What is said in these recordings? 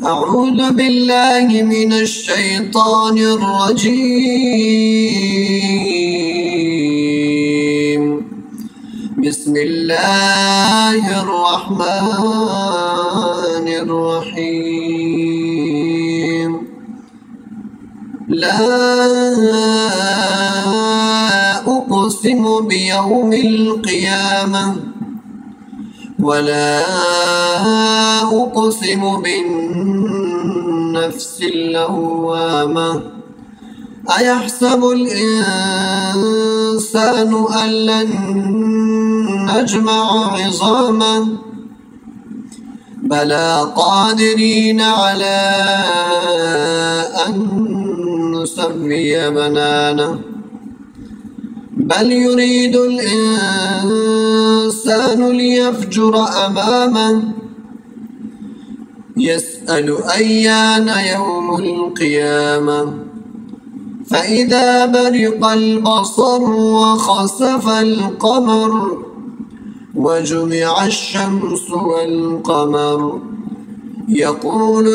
أعوذ بالله من الشيطان الرجيم. بسم الله الرحمن الرحيم. لا أقسم بيوم القيامة ولا أقسم بالنفس اللوامة. أيحسب الإنسان أن لن نجمع عظامه بلى قادرين على أن نسوي بنانه بل يريد الإنسان ليفجر أمامه يسأل أيان يوم القيامة فإذا برق البصر وخسف القمر وجمع الشمس والقمر يقول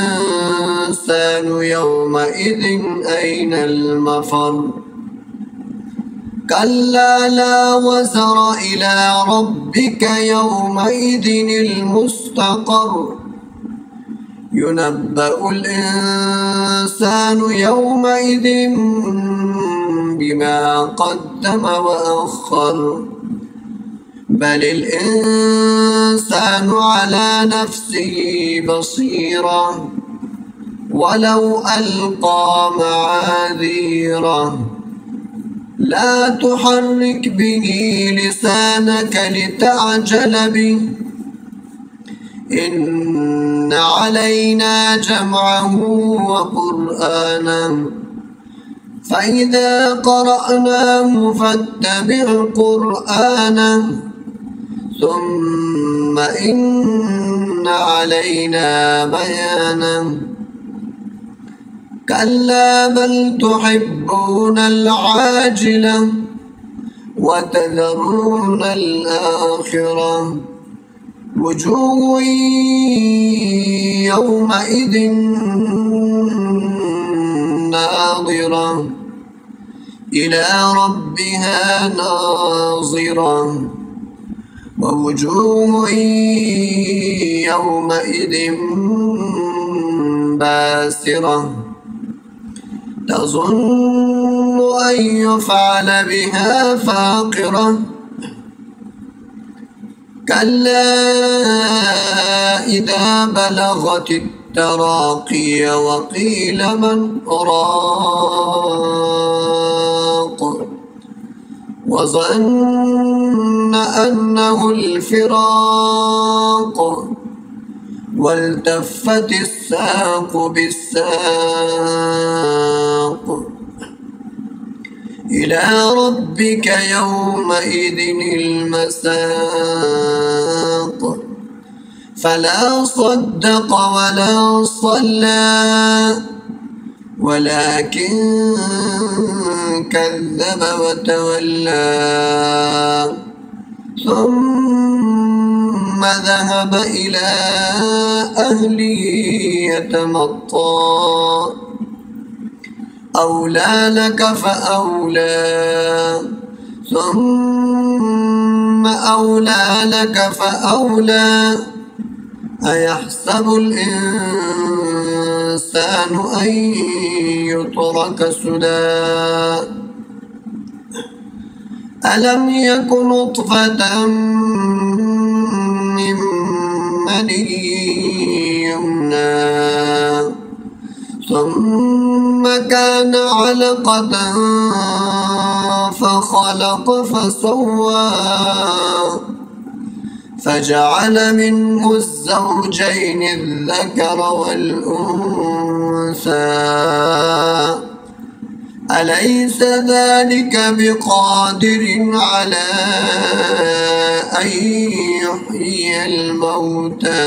الإنسان يومئذ أين المفر كلا لا وزر إلى ربك يومئذ المستقر ينبأ الإنسان يومئذ بما قدم وأخر بل الإنسان على نفسه بصيرة ولو ألقى معاذيره لا تحرك به لسانك لتعجل به إن علينا جمعه وقرآنه فإذا قرأناه فاتبع قرآنه ثم إن علينا بيانه كلا بل تحبون العاجلة وتذرون الآخرة وجوه يومئذ ناظرة إلى ربها ناظرة ووجوه يومئذ باسرة تظن أن يفعل بها فاقرة كلا إذا بلغت التراقي وقيل من راق وظن أنه الفراق والتفت الساق بالساق إلى ربك يومئذ المساق فلا صدق ولا صلى ولكن كذب وتولى ثم ذهب إلى أهله يتمطى أولى لك فأولى ثم أولى لك فأولى أيحسب الإنسان أن يترك سدى ألم يك نطفة من مني يمنى ثم كان علقة فخلق فسوى فجعل منه الزوجين الذكر والأنثى أليس ذلك بقادر على أن يحيي الموتى